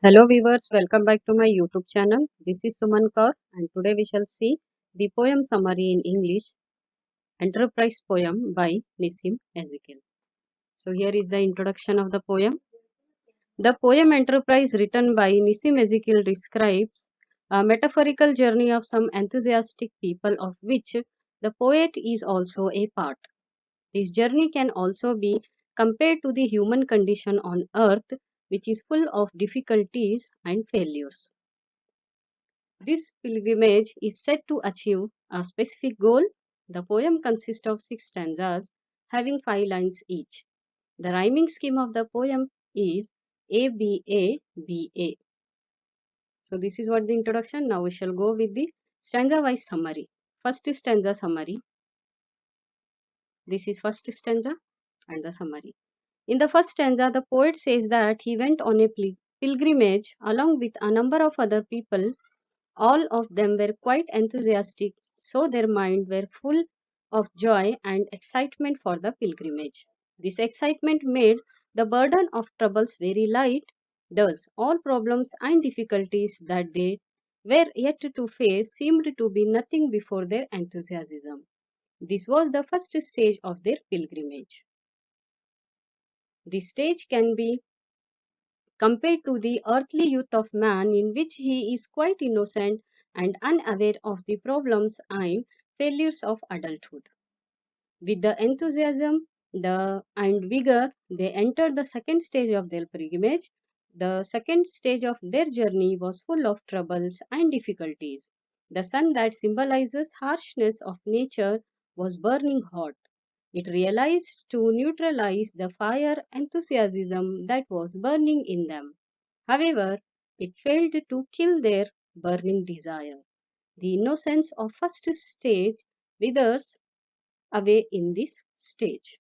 Hello viewers, welcome back to my YouTube channel. This is Suman Kaur and today we shall see the poem summary in English, Enterprise poem by Nissim Ezekiel. So here is the introduction of the poem. The poem Enterprise written by Nissim Ezekiel describes a metaphorical journey of some enthusiastic people of which the poet is also a part. This journey can also be compared to the human condition on earth which is full of difficulties and failures. This pilgrimage is set to achieve a specific goal. The poem consists of 6 stanzas having 5 lines each. The rhyming scheme of the poem is ABA. So this is what the introduction. Now we shall go with the stanza wise summary. First stanza summary. This is first stanza and the summary. In the first stanza, the poet says that he went on a pilgrimage along with a number of other people. All of them were quite enthusiastic, so their minds were full of joy and excitement for the pilgrimage. This excitement made the burden of troubles very light. Thus, all problems and difficulties that they were yet to face seemed to be nothing before their enthusiasm. This was the first stage of their pilgrimage. This stage can be compared to the earthly youth of man, in which he is quite innocent and unaware of the problems and failures of adulthood. With the enthusiasm and vigor, they entered the second stage of their pilgrimage. The second stage of their journey was full of troubles and difficulties. The sun that symbolizes harshness of nature was burning hot. It realized to neutralize the fire enthusiasm that was burning in them. However, it failed to kill their burning desire. The innocence of first stage withers away in this stage.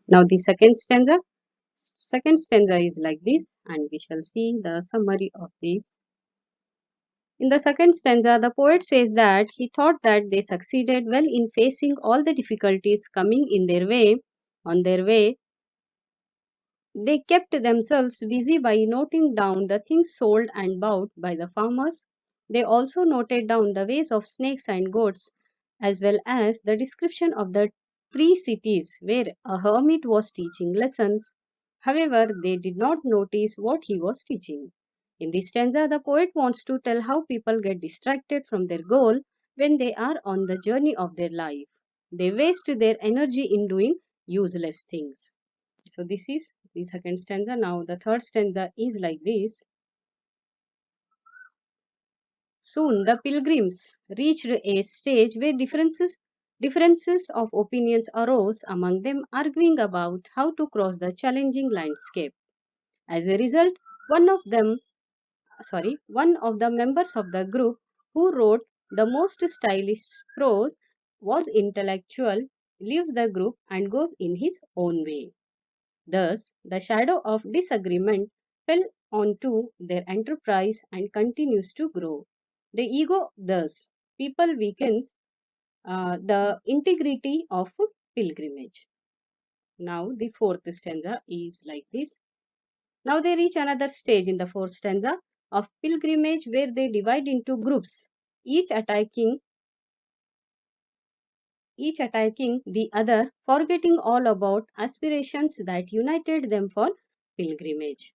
Now the second stanza. Second stanza is like this, and we shall see the summary of this. In the second stanza, the poet says that he thought that they succeeded well in facing all the difficulties coming in their way. On their way, they kept themselves busy by noting down the things sold and bought by the farmers. They also noted down the ways of snakes and goats, as well as the description of the 3 cities where a hermit was teaching lessons. However, they did not notice what he was teaching. In this stanza, the poet wants to tell how people get distracted from their goal when they are on the journey of their life. They waste their energy in doing useless things. So this is the second stanza. Now the third stanza is like this. Soon the pilgrims reached a stage where differences of opinions arose among them, arguing about how to cross the challenging landscape. As a result, one of the members of the group who wrote the most stylish prose was intellectual, leaves the group and goes in his own way. Thus, the shadow of disagreement fell onto their enterprise and continues to grow. The ego, thus, people weakens the integrity of pilgrimage. Now, the fourth stanza is like this. Now they reach another stage in the fourth stanza of pilgrimage where they divide into groups, each attacking each attacking the other, forgetting all about aspirations that united them for pilgrimage.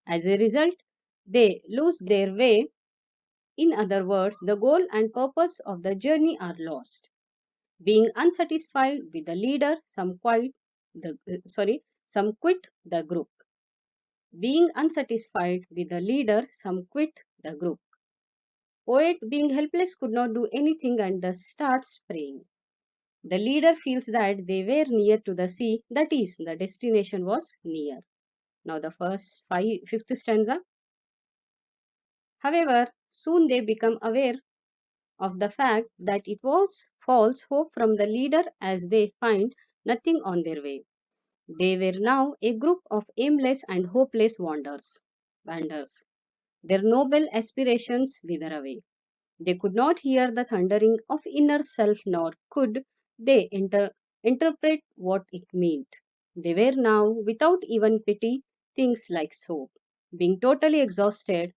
As a result, they lose their way. In other words, the goal and purpose of the journey are lost. Being unsatisfied with the leader, some quit the group. Being unsatisfied with the leader, some quit the group. Poet, being helpless, could not do anything and thus starts praying. The leader feels that they were near to the sea, that is, the destination was near. Now the fifth stanza. However, soon they become aware of the fact that it was false hope from the leader as they find nothing on their way. They were now a group of aimless and hopeless wanderers. Their noble aspirations wither away. They could not hear the thundering of inner self, nor could they interpret what it meant. They were now, without even pity, things like soap. Being totally exhausted,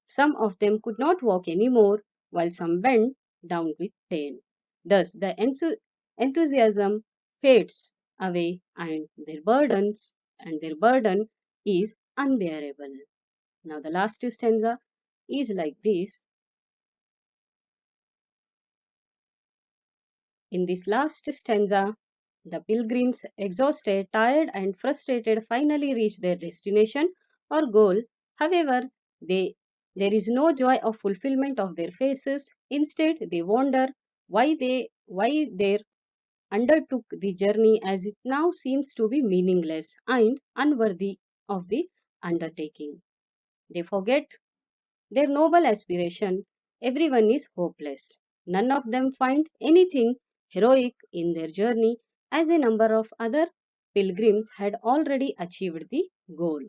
some of them could not walk anymore, while some went down with pain. Thus, the enthusiasm fades away, and their burden is unbearable. Now, the last stanza is like this. In this last stanza, the pilgrims, exhausted, tired, and frustrated, finally reach their destination or goal. However, they, there is no joy of fulfillment of their faces. Instead, they wonder why they undertook the journey, as it now seems to be meaningless and unworthy of the undertaking. They forget their noble aspiration. Everyone is hopeless. None of them find anything heroic in their journey, as a number of other pilgrims had already achieved the goal.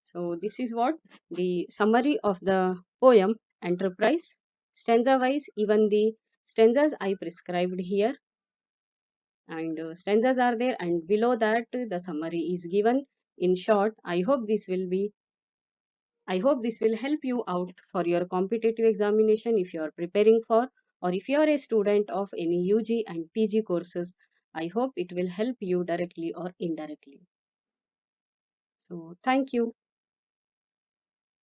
So, this is what the summary of the poem Enterprise. Stanza wise, even the stanzas I prescribed here, and stanzas are there, and below that the summary is given in short. I hope this will help you out for your competitive examination if you are preparing for, or if you are a student of any UG and PG courses. I hope it will help you directly or indirectly. So, thank you.